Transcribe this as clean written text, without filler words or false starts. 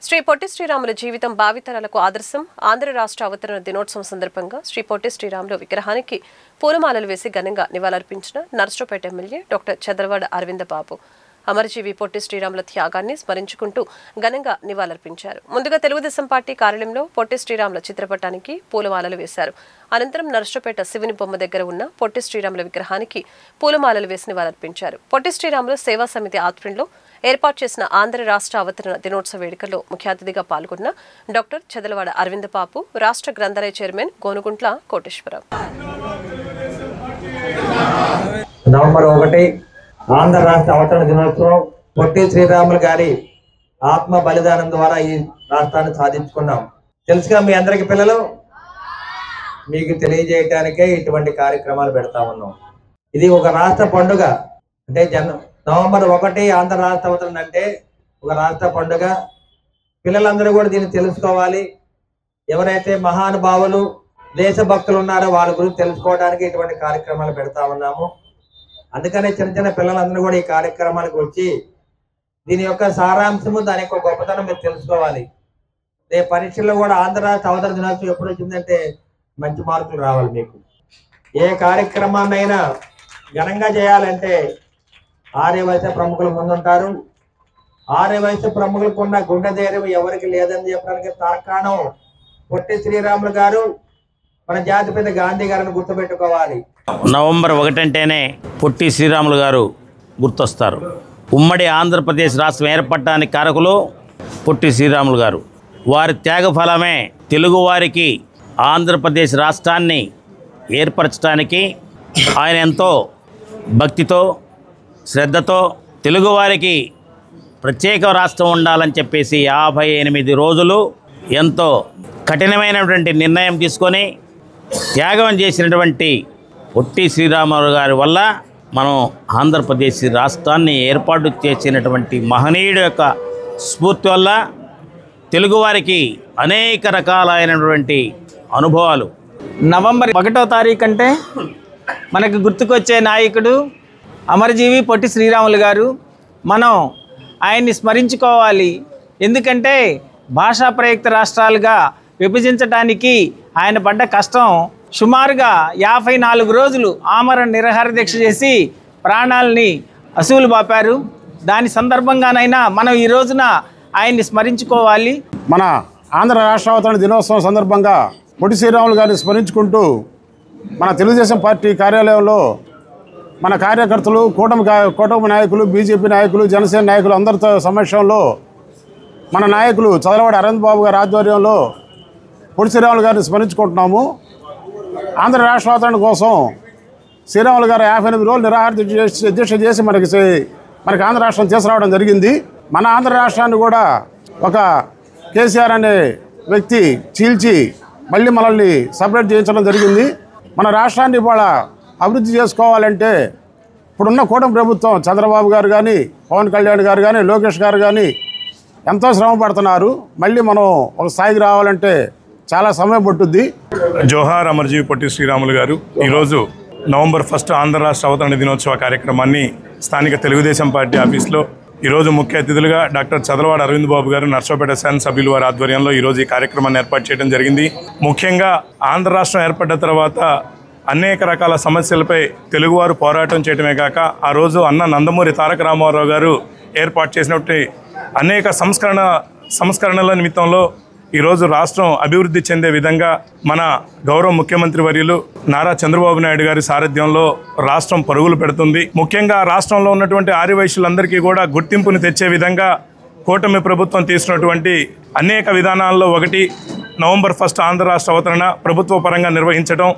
శ్రీ పొట్టి శ్రీరాములు జీవితం భావితరాలకు ఆదర్శం. ఆంధ్ర రాష్ట్ర అవతరణ దినోత్సవం సందర్భంగా శ్రీ పొట్టి శ్రీరాములు విగ్రహానికి పూలమాలలు వేసి ఘనంగా నివాళులర్పించిన నర్సరావుపేట ఎమ్మెల్యే డాక్టర్ చదలవాడ అరవింద బాబు అమరజీవి పొట్టి శ్రీరాముల త్యాగాన్ని స్మరించుకుంటూ ఘనంగా నివాళులర్పించారు. ముందుగా తెలుగుదేశం పార్టీ కార్యాలయంలో పొట్టి శ్రీరాముల చిత్రపటానికి పూలమాలలు వేశారు. అనంతరం నర్సరావుపేట శివుని బొమ్మ దగ్గర ఉన్న పొట్టి శ్రీరాముల విగ్రహానికి పూలమాలలు వేసి నివాళులర్పించారు. పొట్టి శ్రీరాములు సేవా సమితి ఆధ్వర్యంలో ఏర్పాటు చేసిన ఆంధ్ర రాష్ట్ర అవతరణ దినోత్సవ వేడుకల్లో ముఖ్య అతిథిగా పాల్గొన్న డాక్టర్ చదలవాడ అరవింద బాబు, రాష్ట్ర గ్రంథాలయ చైర్మన్ గోనుగుంట్ల కోటేశ్వరరావు. నవంబర్ 1 ఆంధ్ర రాష్ట్ర అవతరణ దినోత్సవం. పొట్టి శ్రీరాములు గారి ఆత్మ బలిదానం ద్వారా ఈ రాష్ట్రాన్ని సాధించుకున్నాం. తెలుసుగా మీ అందరికి పిల్లలు, మీకు తెలియజేయటానికే ఇటువంటి కార్యక్రమాలు పెడతా ఉన్నాం. ఇది ఒక రాష్ట్ర పండుగ. అంటే నవంబర్ 1 ఆంధ్ర రాష్ట్ర అవతరణ అంటే ఒక రాష్ట్ర పండుగ. పిల్లలందరూ కూడా దీన్ని తెలుసుకోవాలి. ఎవరైతే మహానుభావులు దేశభక్తులు ఉన్నారో వాళ్ళ గురించి తెలుసుకోవడానికి ఇటువంటి కార్యక్రమాలు పెడతా ఉన్నాము. అందుకనే చిన్న చిన్న పిల్లలందరూ కూడా ఈ కార్యక్రమాలకు వచ్చి దీని యొక్క సారాంశము, దాని యొక్క గొప్పతనం మీరు తెలుసుకోవాలి. రేపు పరీక్షల్లో కూడా ఆంధ్ర రాష్ట్ర అవతరణ దినోత్సవం ఎప్పుడు వచ్చిందంటే మంచి మార్కులు రావాలి. మీకు ఏ కార్యక్రమాన్నైనా ఘనంగా చేయాలంటే ఆర్యవైశ్య ప్రముఖులు ముందుంటారు. ఆర్యవైశ్య ప్రముఖులకు ఉన్న గుండె ధైర్యం ఎవరికి లేదని చెప్పడానికి తార్కాణం పొట్టి శ్రీరాములు గారు. మన జాతిపిత గాంధీ గారిని గుర్తుపెట్టుకోవాలి. నవంబర్ 1 అంటేనే పొట్టి శ్రీరాములు గారు గుర్తొస్తారు. ఉమ్మడి ఆంధ్రప్రదేశ్ రాష్ట్రం ఏర్పడటానికి కారకులు పొట్టి శ్రీరాములు గారు. వారి త్యాగ ఫలమే తెలుగువారికి ఆంధ్రప్రదేశ్ రాష్ట్రాన్ని ఏర్పరచడానికి ఆయన ఎంతో భక్తితో శ్రద్ధతో తెలుగువారికి ప్రత్యేక రాష్ట్రం ఉండాలని చెప్పేసి 58 రోజులు ఎంతో కఠినమైనటువంటి నిర్ణయం తీసుకొని త్యాగం చేసినటువంటి పొట్టి శ్రీరాములు గారి వల్ల మనం ఆంధ్రప్రదేశ్ రాష్ట్రాన్ని ఏర్పాటు చేసినటువంటి మహనీయుడు యొక్క స్ఫూర్తి వల్ల తెలుగువారికి అనేక రకాలైనటువంటి అనుభవాలు. నవంబర్ 1వ తారీఖు అంటే మనకు గుర్తుకొచ్చే నాయకుడు అమరజీవి పొట్టి శ్రీరాములు గారు. మనం ఆయన్ని స్మరించుకోవాలి. ఎందుకంటే భాషా ప్రయుక్త రాష్ట్రాలుగా విభజించడానికి ఆయన పడ్డ కష్టం సుమారుగా 54 రోజులు ఆమరణ నిరాహార దీక్ష చేసి ప్రాణాలని అసువులు బాపారు. దాని సందర్భంగానైనా మనం ఈ రోజున ఆయన్ని స్మరించుకోవాలి. మన ఆంధ్ర రాష్ట్ర అవతరణ దినోత్సవం సందర్భంగా పొట్టి శ్రీరాములు గారిని స్మరించుకుంటూ మన తెలుగుదేశం పార్టీ కార్యాలయంలో మన కార్యకర్తలు, కూటమి నాయకులు, బీజేపీ నాయకులు, జనసేన నాయకులు అందరితో సమక్షంలో మన నాయకులు చదలవాడ అరవింద్ బాబు గారి ఆధ్వర్యంలో పొట్టి శ్రీరాములు గారిని స్మరించుకుంటున్నాము. ఆంధ్ర రాష్ట్ర అవతరణ కోసం శ్రీరాములు గారు 58 రోజులు నిరాహార దీక్ష చేసి మనకి ఆంధ్ర రాష్ట్రం తీసుకురావడం జరిగింది. మన ఆంధ్ర రాష్ట్రాన్ని కూడా ఒక కేసీఆర్ అనే వ్యక్తి చీల్చి మళ్ళీ మనల్ని సపరేట్ చేయించడం జరిగింది. మన రాష్ట్రాన్ని ఇవాళ అభివృద్ధి చేసుకోవాలంటే ఇప్పుడున్న కూటమి ప్రభుత్వం చంద్రబాబు గారు కానీ, పవన్ కళ్యాణ్ గారు కానీ, లోకేష్ గారు కానీ ఎంతో శ్రమ పడుతున్నారు. మళ్ళీ మనం ఒక స్థాయికి రావాలంటే చాలా సమయం పట్టుద్ది. జోహార్ అమర్జీవి పొట్టి శ్రీరాములు గారు. ఈరోజు నవంబర్ 1 ఆంధ్ర రాష్ట్ర అవతరణ దినోత్సవ కార్యక్రమాన్ని స్థానిక తెలుగుదేశం పార్టీ ఆఫీస్లో ఈరోజు ముఖ్య అతిథులుగా డాక్టర్ చదలవాడ అరవింద్ బాబు గారు, నర్సరావుపేట శాసనసభ్యులు వారి ఆధ్వర్యంలో ఈరోజు ఈ కార్యక్రమాన్ని ఏర్పాటు చేయడం జరిగింది. ముఖ్యంగా ఆంధ్ర రాష్ట్రం ఏర్పడ్డ తర్వాత అనేక రకాల సమస్యలపై తెలుగువారు పోరాటం చేయడమే కాక ఆ రోజు అన్న నందమూరి తారక రామారావు గారు ఏర్పాటు చేసినటువంటి అనేక సంస్కరణల నిమిత్తంలో ఈరోజు రాష్ట్రం అభివృద్ధి చెందే విధంగా మన గౌరవ ముఖ్యమంత్రి వర్యులు నారా చంద్రబాబు నాయుడు గారి సారథ్యంలో రాష్ట్రం పరుగులు పెడుతుంది. ముఖ్యంగా రాష్ట్రంలో ఉన్నటువంటి ఆర్యవైశ్యులందరికీ కూడా గుర్తింపుని తెచ్చే విధంగా కూటమి ప్రభుత్వం తీసుకున్నటువంటి అనేక విధానాల్లో ఒకటి నవంబర్ 1 ఆంధ్ర రాష్ట్ర అవతరణ ప్రభుత్వ పరంగా నిర్వహించడం.